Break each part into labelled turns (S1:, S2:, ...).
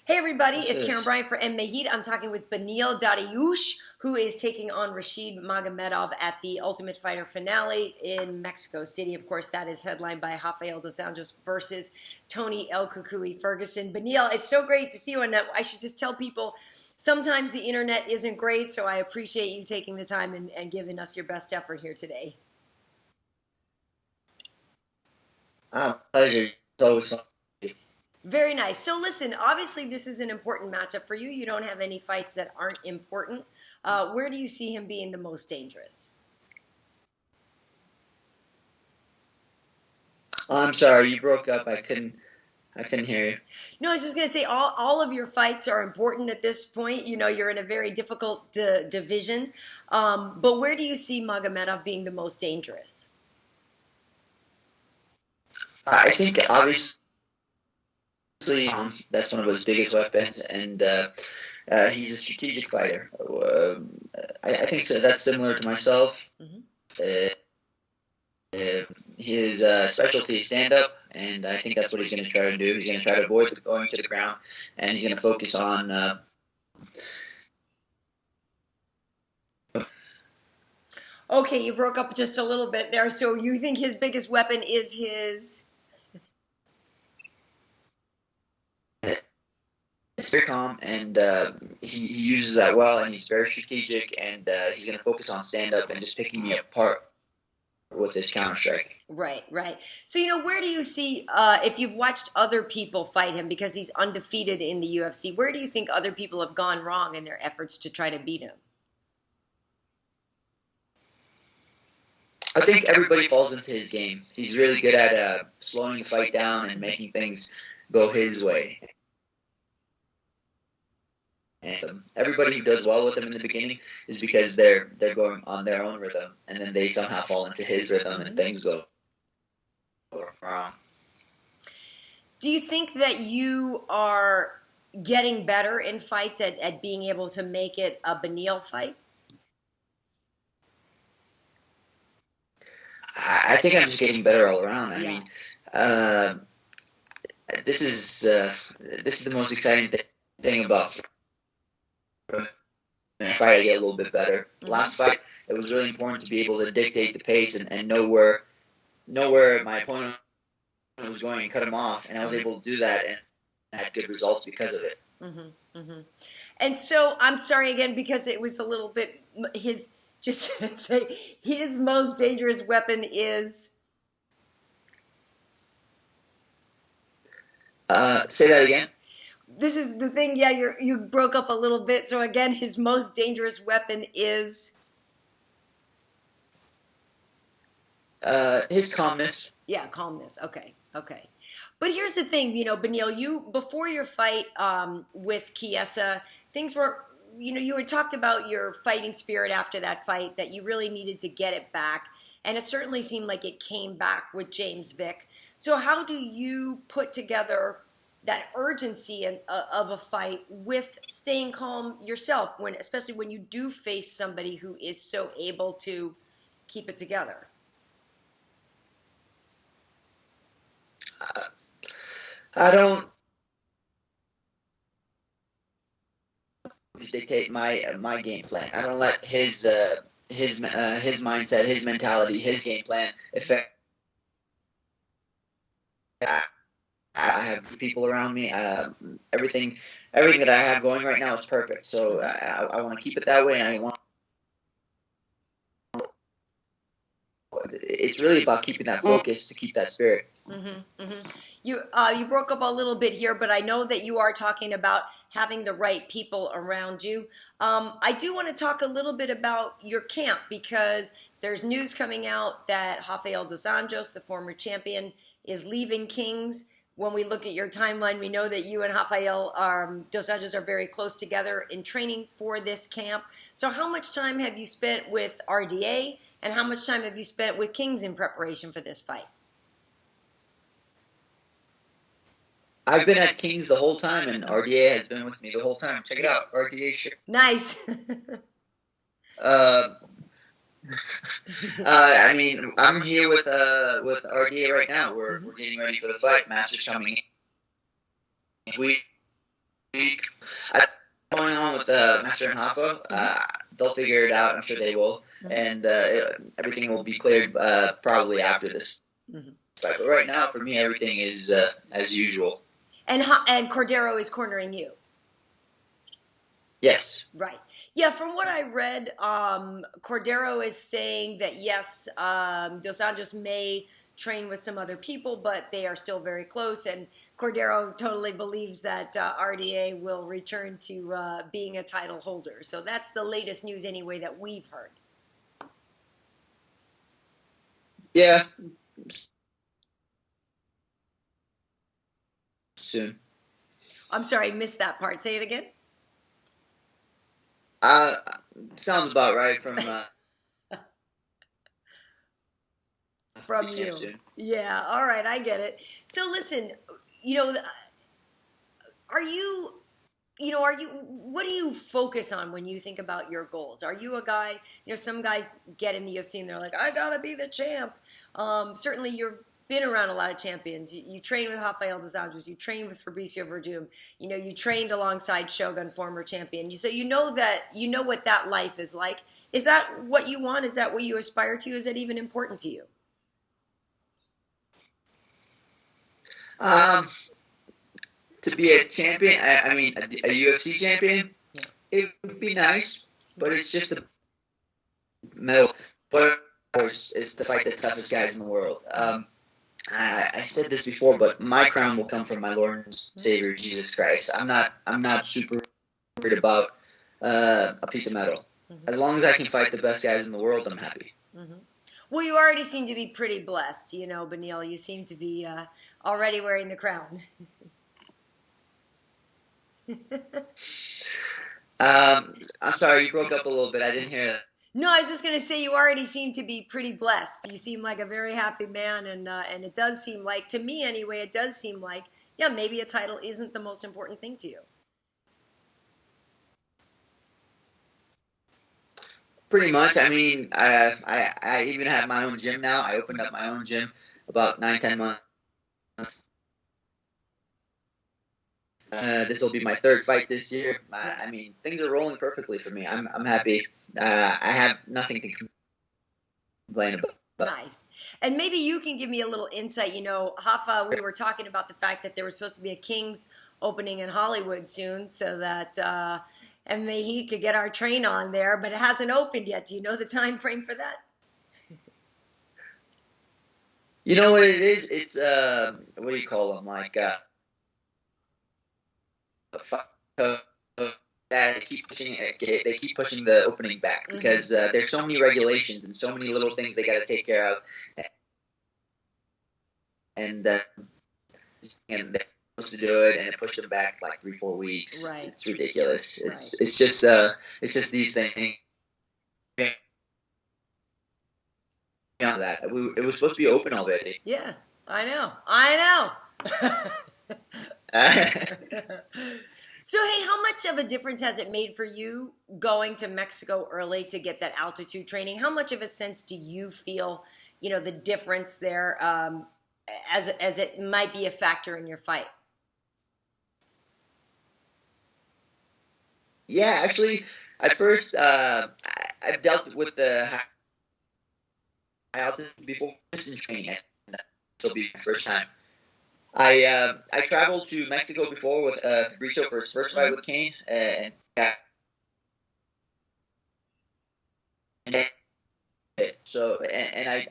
S1: Hey everybody,
S2: This
S1: it's Karyn
S2: is.
S1: Bryant for MMA H.E.A.T. I'm talking with Beneil Dariush, who is taking on Rashid Magomedov at the Ultimate Fighter finale in Mexico City. Of course, that is headlined by Rafael Dos Anjos versus Tony El Cucuy Ferguson. Beneil, it's so great to see you, and I should just tell people sometimes the internet isn't great, so I appreciate you taking the time and giving us your best effort here today.
S2: Pleasure. It's always fun.
S1: Very nice. So listen, obviously this is an important matchup for you. You don't have any fights that aren't important. Where do you see him being the most dangerous?
S2: I'm sorry, you broke up. I couldn't hear you.
S1: No, I was just going to say all of your fights are important at this point. You know, you're in a very difficult division. But where do you see Magomedov being the most dangerous?
S2: I think obviously that's one of his biggest weapons, and he's a strategic fighter. I think so. That's similar to myself.
S1: Mm-hmm.
S2: His specialty is stand up, and I think that's what he's going to try to do. He's going to try to avoid going to the ground, and he's going to focus on.
S1: Okay, you broke up just a little bit there. So you think his biggest weapon is his...
S2: Very calm, and he uses that well, and he's very strategic, and he's going to focus on stand up and just picking me apart with his counter strike.
S1: Right, right. So, you know, where do you see, if you've watched other people fight him, because he's undefeated in the UFC, where do you think other people have gone wrong in their efforts to try to beat him?
S2: I think everybody falls into his game. He's really good at slowing the fight down and making things go his way. And everybody who does well with him in the beginning is because they're going on their own rhythm, and then they somehow fall into his rhythm, and things go wrong.
S1: Do you think that you are getting better in fights at being able to make it a Beneil fight?
S2: I think I'm just getting better all around. I mean, this is the most exciting thing about fight. I get a little bit better. Last fight, it was really important to be able to dictate the pace and know where my opponent was going and cut him off, and I was able to do that and had good results because of it.
S1: Mm-hmm, mm-hmm. And so I'm sorry again because it was a little bit his. Just say his most dangerous weapon is.
S2: Say that again.
S1: This is the thing. Yeah, you broke up a little bit. So again, his most dangerous weapon is.
S2: His calmness.
S1: Yeah, calmness. Okay, okay. But here's the thing, you know, Beneil, you before your fight with Chiesa, things were. You know, you had talked about your fighting spirit after that fight, that you really needed to get it back. And it certainly seemed like it came back with James Vick. So how do you put together that urgency of a fight with staying calm yourself, especially when you do face somebody who is so able to keep it together?
S2: I don't dictate my game plan. I don't let his mindset, his mentality, his game plan affect. I have people around me. Everything that I have going right now is perfect. So I want to keep it that way, and I want. It's really about keeping that focus to keep that spirit.
S1: Mm-hmm, mm-hmm. You broke up a little bit here, but I know that you are talking about having the right people around you. I do want to talk a little bit about your camp, because there's news coming out that Rafael Dos Anjos, the former champion, is leaving Kings. When we look at your timeline, we know that you and Rafael Dos Anjos are very close together in training for this camp. So how much time have you spent with RDA, and how much time have you spent with Kings in preparation for this fight?
S2: I've been at Kings the whole time, and RDA has been with me the whole time. Check it out, RDA shirt.
S1: Nice.
S2: I mean, I'm here with RDA right now. We're getting ready for the fight. Master's coming in. week. Going on with Master and Hoffa, they'll figure it out. I'm sure they will, and everything will be cleared probably after this. But right now, for me, everything is as usual.
S1: And Cordeiro is cornering you.
S2: Yes.
S1: Right. Yeah, from what I read, Cordeiro is saying that, yes, Dos Anjos may train with some other people, but they are still very close. And Cordeiro totally believes that RDA will return to being a title holder. So that's the latest news anyway that we've heard.
S2: Yeah. Soon.
S1: I'm sorry, I missed that part. Say it again.
S2: Sounds about right from
S1: you. Soon. Yeah, all right, I get it. So listen, what do you focus on when you think about your goals? Are you a guy, some guys get in the UFC and they're like, I gotta be the champ. Certainly you've been around a lot of champions. You train with Rafael Dos Anjos. You train with Fabricio Werdum. You trained alongside Shogun, former champion. So you know what that life is like. Is that what you want? Is that what you aspire to? Is that even important to you?
S2: To be a champion, I mean, a UFC champion, it would be nice, but it's just a medal. But is to fight the toughest guys in the world. I said this before, but my crown will come from my Lord and Savior Jesus Christ. I'm not super worried about a piece of metal. As long as I can fight the best guys in the world, I'm happy.
S1: Well, you already seem to be pretty blessed, Beneil. You seem to be already wearing the crown.
S2: I'm sorry, you broke up a little bit. I didn't hear that.
S1: No, I was just going to say you already seem to be pretty blessed. You seem like a very happy man, and it does seem like, to me anyway, it does seem like, yeah, maybe a title isn't the most important thing to you.
S2: Pretty much. I mean, I even have my own gym now. I opened up my own gym about 9-10 months. This will be my third fight this year. I mean, things are rolling perfectly for me. I'm happy. I have nothing to complain about.
S1: Nice. And maybe you can give me a little insight. Hoffa, we were talking about the fact that there was supposed to be a Kings opening in Hollywood soon so that MMA H.E.A.T could get our train on there, but it hasn't opened yet. Do you know the time frame for that?
S2: You know what it is? It's, what do you call them? Like, they keep pushing the opening back because there's so many regulations and so many little things they got to take care of, and they're supposed to do it, and it pushed them back like 3-4 weeks. Right. It's ridiculous. It's just these things. That it was supposed to be open already.
S1: Yeah, I know. So, hey, how much of a difference has it made for you going to Mexico early to get that altitude training? How much of a sense do you feel, the difference there as it might be a factor in your fight?
S2: Yeah, actually, at first, I've dealt with the high altitude before in training. This will be my first time. I traveled to Mexico before with Fabricio for his first fight with Kane, and I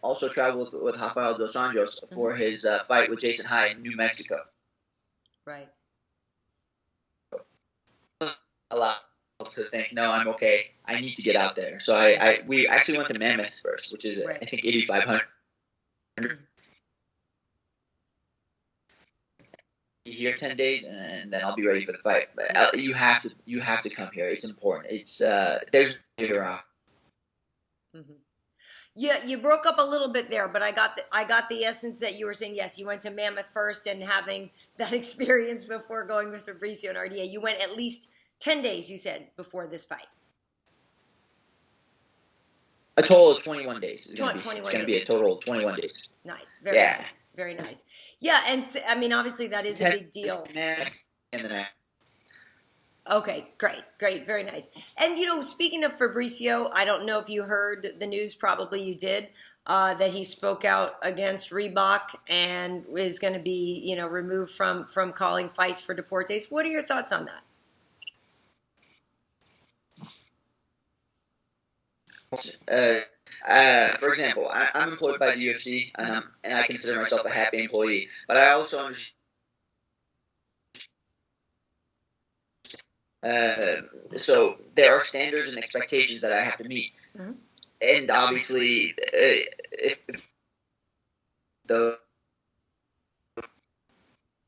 S2: also traveled with Rafael Dos Anjos for his fight with Jason High in New Mexico.
S1: Right.
S2: A lot to think. No, I'm okay. I need to get out there. So we actually went to Mammoth first, which is I think 8,500. Here 10 days, and then I'll be ready for the fight. But you have to come here. It's important. It's there's around.
S1: Yeah, you broke up a little bit there, but I got the essence that you were saying. Yes, you went to Mammoth first, and having that experience before going with Fabricio and RDA, you went at least 10 days. You said before this fight.
S2: A total of 21 days. It's going to be a total of 21 days.
S1: Nice. Very nice. Very nice. Yeah, and I mean, obviously that is a big deal. Okay, great, very nice. And speaking of Fabricio, I don't know if you heard the news. Probably you did. That he spoke out against Reebok and is going to be, removed from calling fights for Deportes. What are your thoughts on that?
S2: For example, I'm employed by the UFC, and I consider myself a happy employee. But I also understand. So there are standards and expectations that I have to meet,
S1: Mm-hmm.
S2: and obviously, if the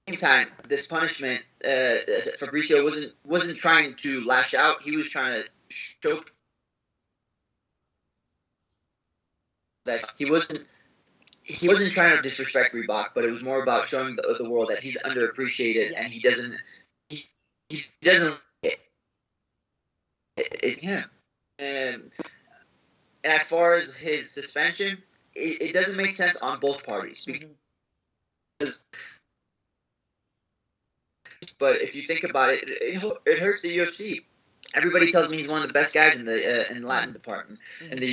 S2: same time, this punishment, Fabricio wasn't trying to lash out. He was trying to show that he wasn't trying to disrespect Reebok, but it was more about showing the world that he's underappreciated and he doesn't. It's him. And as far as his suspension, it doesn't make sense on both parties because. But if you think about it, it hurts the UFC. Everybody tells me he's one of the best guys in the Latin department, and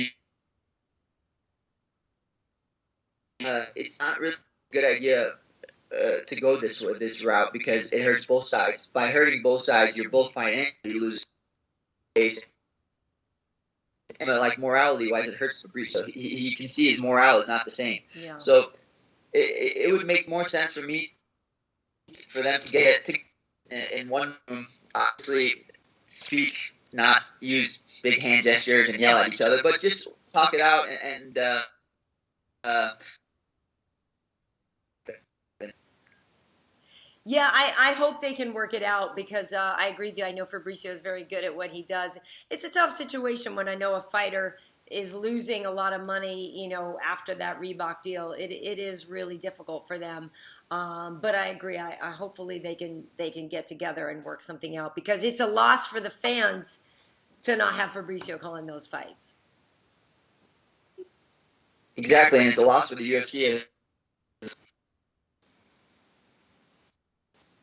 S2: it's not really a good idea to go this route because it hurts both sides. By hurting both sides, you're both financially losing face. And like morality-wise, it hurts Fabricio. You can see his morale is not the same.
S1: Yeah.
S2: So it would make more sense for them to get in one room, obviously speak, not use big hand gestures and yell at each other, but just talk it out and
S1: yeah, I hope they can work it out because I agree with you. I know Fabricio is very good at what he does. It's a tough situation when I know a fighter is losing a lot of money, after that Reebok deal. It is really difficult for them. But I agree. I hopefully they can get together and work something out because it's a loss for the fans to not have Fabricio calling those fights.
S2: Exactly, and it's a loss for the UFC. I'm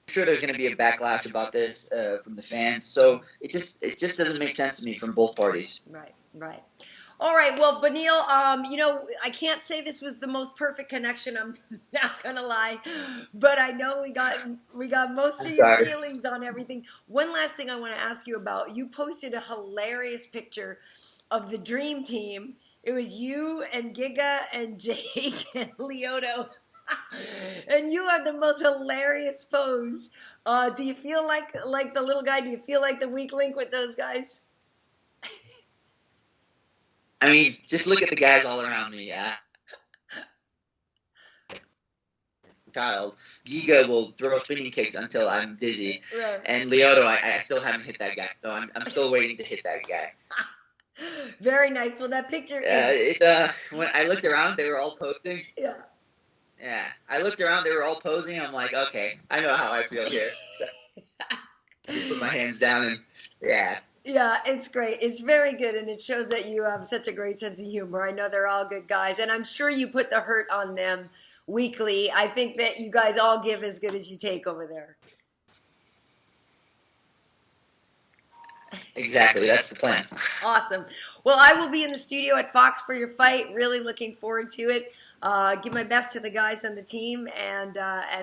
S2: sure there's going to be a backlash about this from the fans, so it just doesn't make sense to me from both parties.
S1: Right. All right, well, Beneil, I can't say this was the most perfect connection. I'm not gonna lie, but I know we got most of your feelings on everything. One last thing I want to ask you about: you posted a hilarious picture of the Dream Team. It was you and Giga and Jake and Lyoto, and you have the most hilarious pose. Do you feel like the little guy? Do you feel like the weak link with those guys?
S2: I mean, just look at the guys all around me. Child, Giga will throw spinning kicks until I'm dizzy,
S1: Right.
S2: and Lyoto, I still haven't hit that guy. So I'm still waiting to hit that guy.
S1: Very nice. Well, that picture is...
S2: when I looked around, they were all posing.
S1: Yeah.
S2: Yeah, I looked around, they were all posing. I'm like, okay, I know how I feel here. So, just put my hands down and yeah.
S1: Yeah, it's great. It's very good, and it shows that you have such a great sense of humor. I know they're all good guys, and I'm sure you put the hurt on them weekly. I think that you guys all give as good as you take over there.
S2: Exactly, that's the plan.
S1: Awesome. Well, I will be in the studio at Fox for your fight. Really looking forward to it. Give my best to the guys on the team, and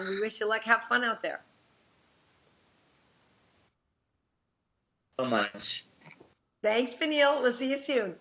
S1: we wish you luck. Have fun out there.
S2: So much.
S1: Thanks, Beneil. We'll see you soon.